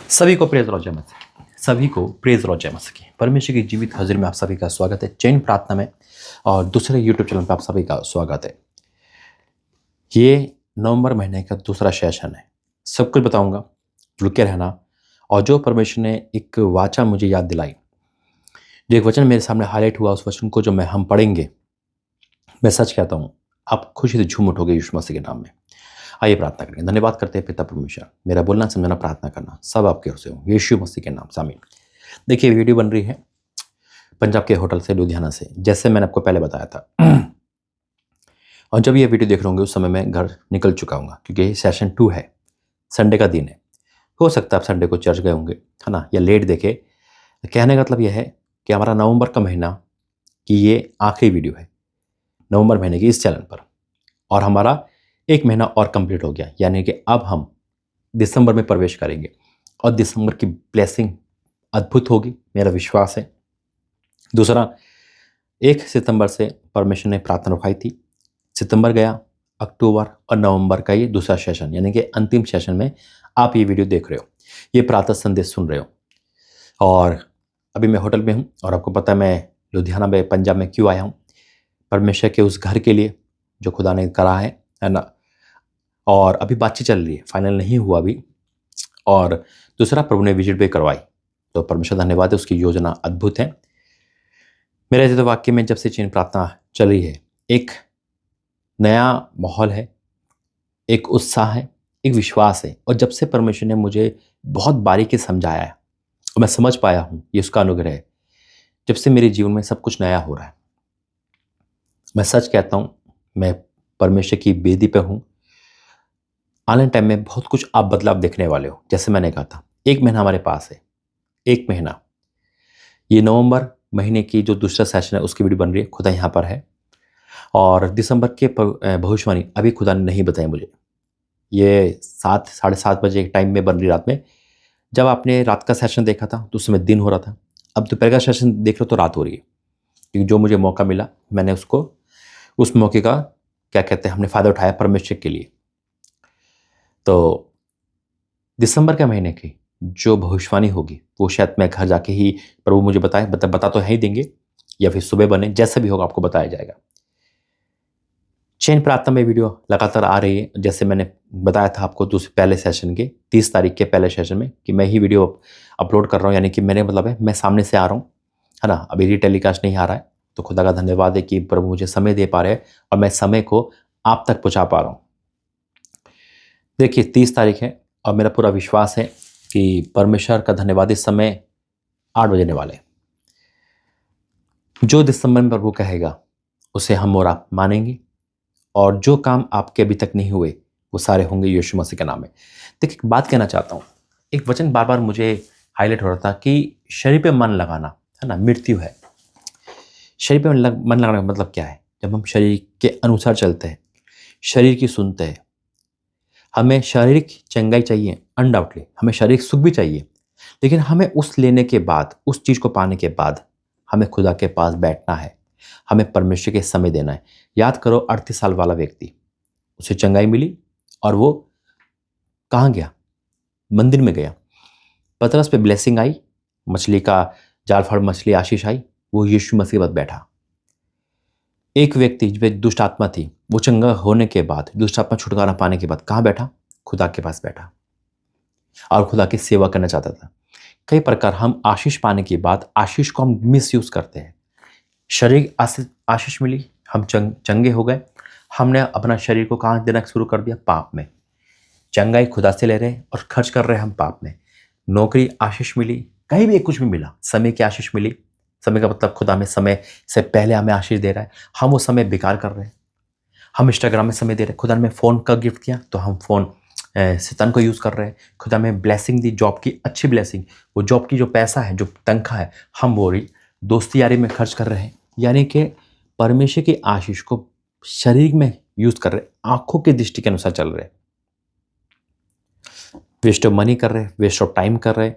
सभी को प्रेज रोजा मसीह सभी को प्रेज रोजा मसीह की परमेश्वर की जीवित हाजिर में आप सभी का स्वागत है। चैन प्रार्थना में और दूसरे यूट्यूब चैनल पर आप सभी का स्वागत है। ये नवंबर महीने का दूसरा सेशन है। सब कुछ बताऊंगा, रुके रहना। और जो परमेश्वर ने एक वाचा मुझे याद दिलाई, जो एक वचन मेरे सामने हाईलाइट हुआ, उस वचन को जो हम पढ़ेंगे, मैं सच कहता हूँ आप खुशी से झूम उठोगे यीशु मसीह के नाम में। आइए प्रार्थना करेंगे। धन्यवाद करते हैं पिता परमेश्वर, मेरा बोलना समझना प्रार्थना करना सब आपके ओर से हो, यीशु मसीह के नाम से आमीन। देखिए वीडियो बन रही है पंजाब के होटल से, लुधियाना से, जैसे मैंने आपको पहले बताया था। और जब ये वीडियो देख रहे होंगे उस समय मैं घर निकल चुका हूँ, क्योंकि सेशन 2 है, संडे का दिन है। हो सकता है आप संडे को चर्च गए होंगे, है ना, या लेट देखे। कहने का मतलब यह है कि हमारा नवंबर का महीना की ये आखिरी वीडियो है नवंबर महीने की इस चैनल पर, और हमारा एक महीना और कंप्लीट हो गया। यानी कि अब हम दिसंबर में प्रवेश करेंगे और दिसंबर की ब्लेसिंग अद्भुत होगी, मेरा विश्वास है। दूसरा, 1 सितंबर से परमेश्वर ने प्रार्थना रखाई थी, सितंबर गया, अक्टूबर और नवंबर का ये दूसरा सेशन, यानी कि अंतिम सेशन में आप ये वीडियो देख रहे हो, ये प्रातः संदेश सुन रहे हो। और अभी मैं होटल में हूँ और आपको पता है मैं लुधियाना में, पंजाब में क्यों आया हूँ। परमेश्वर के उस घर के लिए जो खुदा ने करा है ना। और अभी बातचीत चल रही है, फाइनल नहीं हुआ अभी। और दूसरा, प्रभु ने विजिट भी करवाई, तो परमेश्वर धन्यवाद है, उसकी योजना अद्भुत है। मेरे तो वाक्य में जब से चीन प्रार्थना चल रही है, एक नया माहौल है, एक उत्साह है, एक विश्वास है। और जब से परमेश्वर ने मुझे बहुत बारीकी समझाया है और मैं समझ पाया हूँ, ये उसका अनुग्रह है। जब से मेरे जीवन में सब कुछ नया हो रहा है। मैं सच कहता हूँ, मैं परमेश्वर की बेदी पे हूँ। आने टाइम में बहुत कुछ आप बदलाव देखने वाले हो। जैसे मैंने कहा था, 1 महीना हमारे पास है, 1 महीना। ये नवंबर महीने की जो दूसरा सेशन है उसकी वीडियो बन रही है, खुदा यहाँ पर है। और दिसंबर के भविष्यवाणी अभी खुदा ने नहीं बताई मुझे। ये 7 साढ़े 7 बजे टाइम में बन रही रात में। जब आपने रात का सेशन देखा था तो उस समय दिन हो रहा था, अब दोपहर का सेशन देख लो तो रात हो रही है। क्योंकि जो मुझे मौका मिला, मैंने उसको, उस मौके का क्या कहते हैं, हमने फ़ायदा उठाया परमेश्वर के लिए। तो दिसंबर के महीने की जो भविष्यवाणी होगी वो शायद मैं घर जाके ही प्रभु मुझे बता तो है ही देंगे, या फिर सुबह बने, जैसा भी होगा आपको बताया जाएगा। चैन प्रार्थना में वीडियो लगातार आ रही है। जैसे मैंने बताया था आपको पहले सेशन के 30 तारीख के पहले सेशन में कि मैं ही वीडियो अपलोड कर रहा हूँ, यानी कि मेरे मतलब है मैं सामने से आ रहा हूँ, है ना। अभी रीटेलीकास्ट नहीं आ रहा है, तो खुदा का धन्यवाद है कि प्रभु मुझे समय दे पा रहे हैं और मैं समय को आप तक पहुँचा पा रहा हूँ। देखिए 30 तारीख है और मेरा पूरा विश्वास है कि परमेश्वर का धन्यवाद, इस समय 8 बजने वाले। जो दिसंबर में प्रभु कहेगा उसे हम और आप मानेंगे, और जो काम आपके अभी तक नहीं हुए वो सारे होंगे यीशु मसीह के नाम में। देखिए एक बात कहना चाहता हूँ, एक वचन बार बार मुझे हाईलाइट हो रहा था कि शरीर पे मन लगाना, है ना, मृत्यु है। शरीर पे मन लगाने का मतलब क्या है? जब हम शरीर के अनुसार चलते हैं, शरीर की सुनते हैं, हमें शारीरिक चंगाई चाहिए, अनडाउटली हमें शारीरिक सुख भी चाहिए, लेकिन हमें उस लेने के बाद, उस चीज़ को पाने के बाद हमें खुदा के पास बैठना है, हमें परमेश्वर के समय देना है। याद करो 38 साल वाला व्यक्ति, उसे चंगाई मिली और वो कहाँ गया? मंदिर में गया। पतरस पे ब्लेसिंग आई, मछली का जाल फाड़ मछली आशीष आई, वो यीशु मसीह के पास बैठा। एक व्यक्ति जिसमें दुष्ट आत्मा थी, वो चंगा होने के बाद, दुष्ट आत्मा छुटकारा पाने के बाद कहाँ बैठा? खुदा के पास बैठा और खुदा की सेवा करना चाहता था। कई प्रकार हम आशीष पाने के बाद आशीष को हम मिस यूज करते हैं। शरीर आशीष मिली, हम चंगे हो गए, हमने अपना शरीर को कहाँ देना शुरू कर दिया? पाप में। चंगाई खुदा से ले रहे हैं और खर्च कर रहे हैं हम पाप में। नौकरी आशीष मिली, कहीं भी कुछ भी मिला, समय की आशीष मिली, समय का मतलब खुदा में समय से पहले हमें आशीष दे रहा है, हम वो समय बेकार कर रहे हैं। हम इंस्टाग्राम में समय दे रहे हैं। खुदा ने फ़ोन का गिफ्ट किया तो हम फ़ोन शैतान को यूज़ कर रहे हैं। खुदा में ब्लेसिंग दी, जॉब की अच्छी ब्लेसिंग, वो जॉब की जो पैसा है, जो तनख्वाह है, हम वो दोस्ती यारी में खर्च कर रहे हैं। यानी कि परमेश्वर की आशीष को शरीर में यूज़ कर रहे, आंखों की दृष्टि के अनुसार चल रहे, वेस्ट ऑफ मनी कर रहे, वेस्ट ऑफ टाइम कर रहे।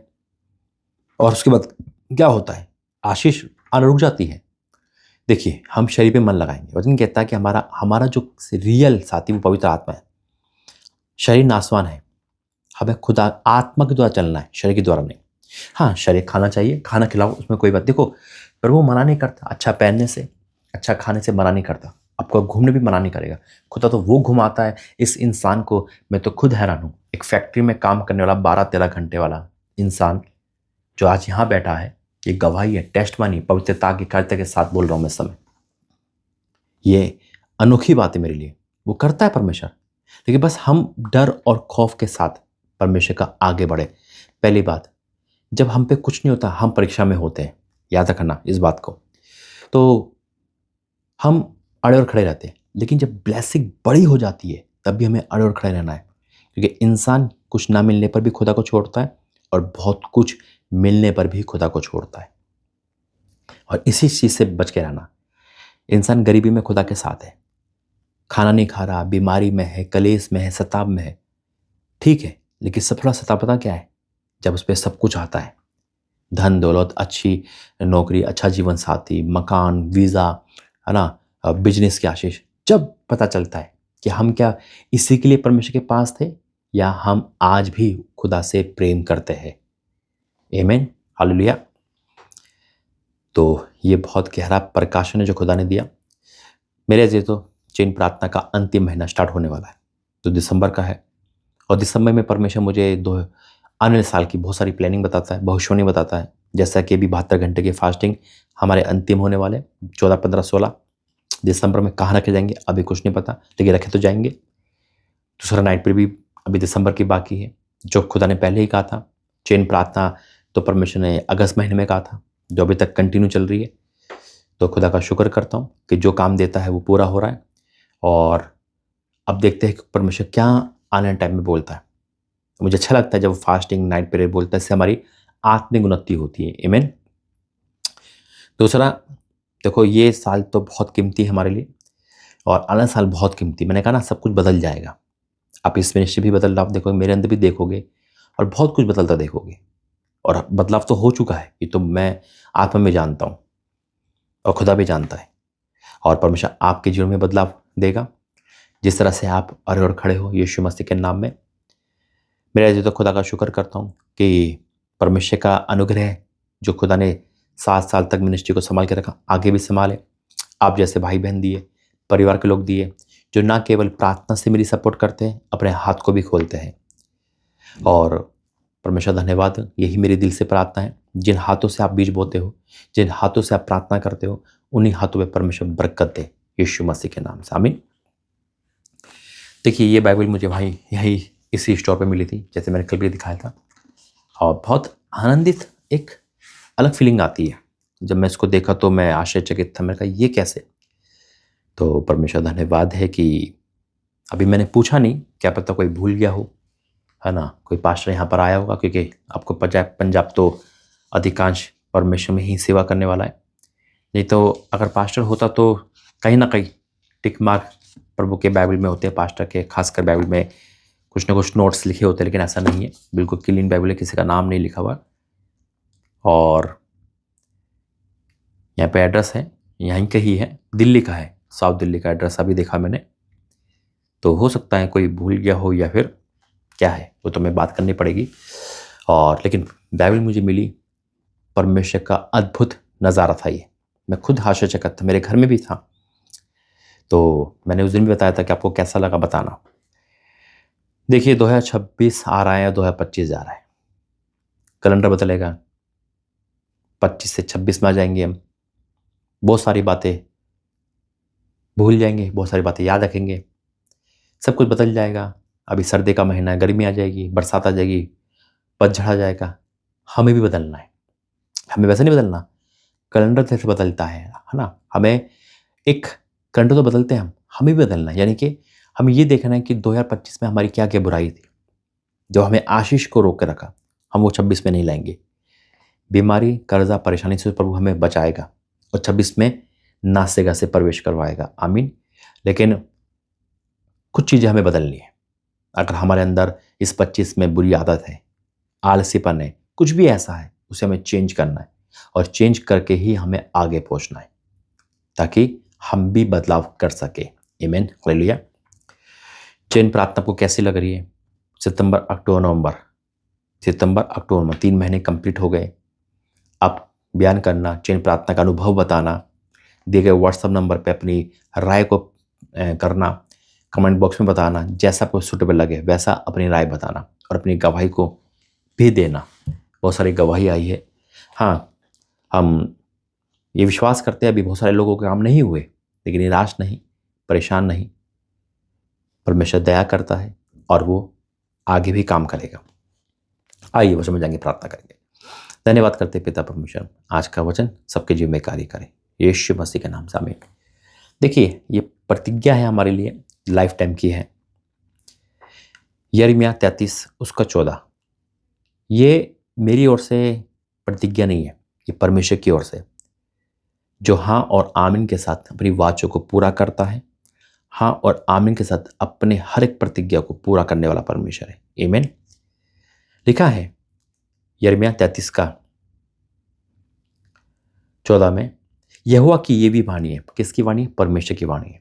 और उसके बाद क्या होता है? आशीष रुक जाती है। देखिए हम शरीर पे मन लगाएंगे, वचन कहता है कि हमारा जो रियल साथी वो पवित्र आत्मा है। शरीर नासवान है, हमें खुदा आत्मा के द्वारा चलना है, शरीर के द्वारा नहीं। हाँ, शरीर खाना चाहिए, खाना खिलाओ, उसमें कोई बात। देखो, प्रभु मना नहीं करता अच्छा पहनने से, अच्छा खाने से मना नहीं करता, आपको घूमने भी मना नहीं करेगा। खुदा तो वो घुमाता है इस इंसान को। मैं तो खुद हैरान हूँ, एक फैक्ट्री में काम करने वाला 12-13 घंटे वाला इंसान जो आज यहाँ बैठा है, ये गवाही है, टेस्ट मानी, पवित्रता की कार्य के साथ बोल रहा हूँ मैं समय। ये अनोखी बात है मेरे लिए, वो करता है परमेश्वर। लेकिन बस हम डर और खौफ के साथ परमेश्वर का आगे बढ़े। पहली बात, जब हम पे कुछ नहीं होता, हम परीक्षा में होते हैं, याद रखना इस बात को। तो हम अड़े और खड़े रहते हैं, लेकिन जब ब्लेसिंग बड़ी हो जाती है तब भी हमें अड़े और खड़े रहना है, क्योंकि इंसान कुछ ना मिलने पर भी खुदा को छोड़ता है और बहुत कुछ मिलने पर भी खुदा को छोड़ता है। और इसी चीज़ से बच के रहना। इंसान गरीबी में खुदा के साथ है, खाना नहीं खा रहा, बीमारी में है, कलेश में है, सताव में है, ठीक है, लेकिन सबसे बड़ा सताव पता क्या है? जब उस पर सब कुछ आता है, धन दौलत, अच्छी नौकरी, अच्छा जीवन साथी, मकान, वीज़ा, है ना, बिजनेस की आशीष, जब पता चलता है कि हम क्या इसी के लिए परमेश्वर के पास थे या हम आज भी खुदा से प्रेम करते हैं। आमीन, हालेलुया। तो ये बहुत गहरा प्रकाशन है जो खुदा ने दिया मेरे अजीज। तो चैन प्रार्थना का अंतिम महीना स्टार्ट होने वाला है, तो दिसंबर का है, और दिसंबर में परमेश्वर मुझे आने वाले साल की बहुत सारी प्लानिंग बताता है, भविष्यवाणी बताता है। जैसा कि अभी 72 घंटे की फास्टिंग हमारे अंतिम होने वाले 14, 15, 16 दिसंबर में। कहाँ रखे जाएंगे अभी कुछ नहीं पता, लेकिन रखे तो जाएंगे। दूसरा नाइट पर भी अभी दिसंबर की बाकी है, जो खुदा ने पहले ही कहा था। चैन प्रार्थना तो परमेश्वर ने अगस्त महीने में कहा था, जो अभी तक कंटिन्यू चल रही है। तो खुदा का शुक्र करता हूँ कि जो काम देता है वो पूरा हो रहा है। और अब देखते हैं कि परमेश्वर क्या आने वाले टाइम में बोलता है। मुझे अच्छा लगता है जब फास्टिंग नाइट पीरियड बोलता है, इससे हमारी आत्मिक उन्नति होती है। आमीन। दूसरा, देखो ये साल तो बहुत कीमती है हमारे लिए, और अगला साल बहुत कीमती। मैंने कहा ना, सब कुछ बदल जाएगा। आप इस मिनिस्ट्री भी बदल रहा, आप देखोगे, मेरे अंदर भी देखोगे, और बहुत कुछ बदलता देखोगे। और बदलाव तो हो चुका है, ये तो मैं आत्मा में जानता हूँ, और खुदा भी जानता है। और परमेश्वर आपके जीवन में बदलाव देगा, जिस तरह से आप अरे और खड़े हो यीशु मसीह के नाम में। मेरा जी तो खुदा का शुक्र करता हूँ कि परमेश्वर का अनुग्रह जो खुदा ने 7 साल तक मिनिस्ट्री को संभाल के रखा, आगे भी संभाले। आप जैसे भाई बहन दिए, परिवार के लोग दिए, जो ना केवल प्रार्थना से मेरी सपोर्ट करते हैं, अपने हाथ को भी खोलते हैं। और परमेश्वर धन्यवाद, यही मेरे दिल से प्रार्थना है। जिन हाथों से आप बीज बोते हो, जिन हाथों से आप प्रार्थना करते हो, उन्हीं हाथों में परमेश्वर बरकत दे, यीशु मसीह के नाम से, आमीन। देखिए, ये बाइबल मुझे भाई यही इसी स्टोर पे मिली थी, जैसे मैंने कल भी दिखाया था, और बहुत आनंदित, एक अलग फीलिंग आती है। जब मैं इसको देखा तो मैं आश्चर्यचकित था। मैंने कहा ये कैसे? तो परमेश्वर धन्यवाद है कि अभी मैंने पूछा नहीं, क्या पता कोई भूल गया हो, है ना, कोई पास्टर यहाँ पर आया होगा, क्योंकि आपको पंजाब तो अधिकांश परमेश्वर में ही सेवा करने वाला है। नहीं तो अगर पास्टर होता तो कहीं ना कहीं टिक मार्क प्रभु के बाइबल में होते हैं, पास्टर के खासकर बाइबल में कुछ ना कुछ नोट्स लिखे होते हैं, लेकिन ऐसा नहीं है, बिल्कुल क्लीन बाइबल है, किसी का नाम नहीं लिखा हुआ। और यहाँ पे एड्रेस है, यहीं का ही है, दिल्ली का है, साउथ दिल्ली का एड्रेस अभी देखा मैंने। तो हो सकता है कोई भूल गया हो या फिर क्या है, वो तो मैं बात करनी पड़ेगी। और लेकिन बाइबल मुझे मिली, परमेश्वर का अद्भुत नज़ारा था ये। मैं खुद आश्चर्यचकित था, मेरे घर में भी था। तो मैंने उस दिन भी बताया था कि आपको कैसा लगा बताना। देखिए, 2026 आ रहा है, 2025 जा रहा है, कैलेंडर बदलेगा, 25 से 26 में आ जाएंगे हम। बहुत सारी बातें भूल जाएंगे, बहुत सारी बातें याद रखेंगे, सब कुछ बदल जाएगा। अभी सर्दी का महीना है, गर्मी आ जाएगी, बरसात आ जाएगी, पतझड़ आ जाएगा। हमें भी बदलना है, हमें वैसे नहीं बदलना, कैलेंडर जैसे बदलता है ना। हमें एक कैलेंडर तो बदलते हैं, हमें भी बदलना है। यानी कि हमें ये देखना है कि 2025 में हमारी क्या क्या बुराई थी जो हमें आशीष को रोक के रखा, हम वो 26 में नहीं लाएंगे। बीमारी, कर्जा, परेशानी से प्रभु हमें बचाएगा और 26 में नासेगा से प्रवेश करवाएगा, आमीन। लेकिन कुछ चीज़ें हमें बदलनी है। अगर हमारे अंदर इस 25 में बुरी आदत है, आलसीपन है, कुछ भी ऐसा है, उसे हमें चेंज करना है, और चेंज करके ही हमें आगे पहुंचना है, ताकि हम भी बदलाव कर सके। आमीन, हालेलुया। चैन प्रार्थना आपको कैसी लग रही है? सितंबर, अक्टूबर, नवंबर, 3 महीने कंप्लीट हो गए। अब बयान करना, चैन प्रार्थना का अनुभव बताना, दिए गए व्हाट्सएप नंबर पे अपनी राय को करना, कमेंट बॉक्स में बताना, जैसा आपको सूटेबल लगे वैसा अपनी राय बताना और अपनी गवाही को भी देना। बहुत सारी गवाही आई है। हाँ, हम ये विश्वास करते हैं अभी बहुत सारे लोगों के काम नहीं हुए, लेकिन निराश नहीं, परेशान नहीं। परमेश्वर दया करता है और वो आगे भी काम करेगा। आइए वचन में जाएंगे, प्रार्थना करेंगे। धन्यवाद करते पिता परमेश्वर, आज का वचन सबके जीवन में कार्य करे, यीशु मसीह के नाम से आमीन। देखिए, ये प्रतिज्ञा है हमारे लिए, लाइफ टाइम की है। यिर्मयाह 33 उसका 14, ये मेरी ओर से प्रतिज्ञा नहीं है, ये परमेश्वर की ओर से, जो हाँ और आमीन के साथ अपनी वाचों को पूरा करता है। हाँ और आमीन के साथ अपने हर एक प्रतिज्ञा को पूरा करने वाला परमेश्वर है। आमीन। लिखा है यिर्मयाह 33 का 14 में, यहोवा की ये भी वाणी है। किसकी वाणी? परमेश्वर की वाणी है।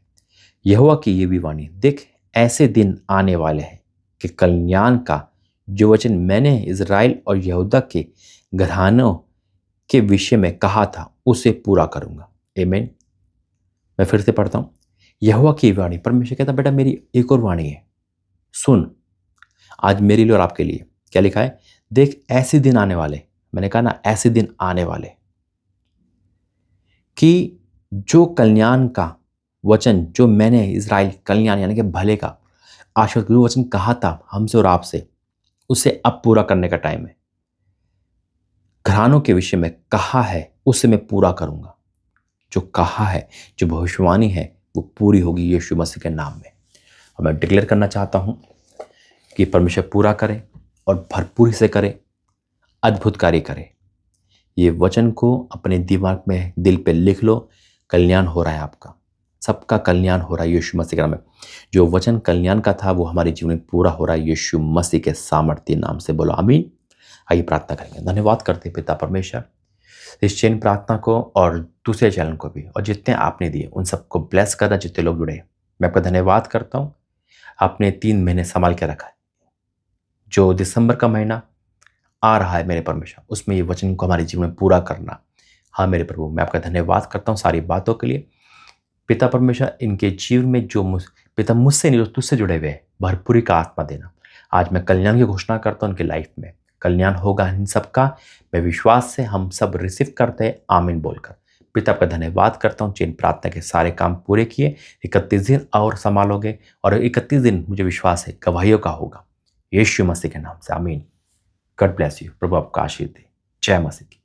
यहोवा की ये भी वाणी, देख ऐसे दिन आने वाले हैं कि कल्याण का जो वचन मैंने इज़राइल और यहूदा के घरानों के विषय में कहा था उसे पूरा करूंगा। आमीन। मैं फिर से पढ़ता हूं, यहोवा की वाणी, परमेश्वर कहता बेटा मेरी एक और वाणी है, सुन। आज मेरे लिए और आपके लिए क्या लिखा है? देख ऐसे दिन आने वाले, मैंने कहा ना ऐसे दिन आने वाले, कि जो कल्याण का वचन जो मैंने इज़राइल, कल्याण यानी कि भले का, आशीर्वाद का जो वचन कहा था हमसे और आपसे, उसे अब पूरा करने का टाइम है। घरानों के विषय में कहा है उसे मैं पूरा करूंगा। जो कहा है, जो भविष्यवाणी है, वो पूरी होगी यीशु मसीह के नाम में। और मैं डिक्लेयर करना चाहता हूं कि परमेश्वर पूरा करे और भरपूरी से करे, अद्भुत कार्य करे। ये वचन को अपने दिमाग में, दिल पे लिख लो। कल्याण हो रहा है आपका, सबका कल्याण हो रहा है यीशु मसीह के नाम में। जो वचन कल्याण का था वो हमारे जीवन में पूरा हो रहा है यीशु मसीह के सामर्थ्य नाम से। बोलो आमीन। आइए प्रार्थना करेंगे। धन्यवाद करते पिता परमेश्वर, इस चैन प्रार्थना को और दूसरे चैनल को भी, और जितने आपने दिए उन सबको ब्लेस करना, जितने लोग जुड़े। मैं आपका धन्यवाद करता हूँ, आपने 3 महीने संभाल के रखा है। जो दिसंबर का महीना आ रहा है मेरे परमेश्वर, उसमें ये वचन को हमारे जीवन में पूरा करना। हाँ मेरे प्रभु, मैं आपका धन्यवाद करता हूँ सारी बातों के लिए। पिता परमेश्वर, इनके जीवन में जो पिता मुझसे नहीं, जो तुझसे जुड़े हुए हैं, भरपूरी का आत्मा देना। आज मैं कल्याण की घोषणा करता हूँ, उनकी लाइफ में कल्याण होगा इन सबका। मैं विश्वास से हम सब रिसीव करते हैं आमीन बोलकर। पिता आपका धन्यवाद करता हूँ, चैन प्रार्थना के सारे काम पूरे किए। 31 दिन और संभालोगे और 31 दिन मुझे विश्वास है गवाहियों का होगा, यीशु मसीह के नाम से आमीन। God bless you. प्रभु आपका आशीर्वाद दे। जय मसीह की।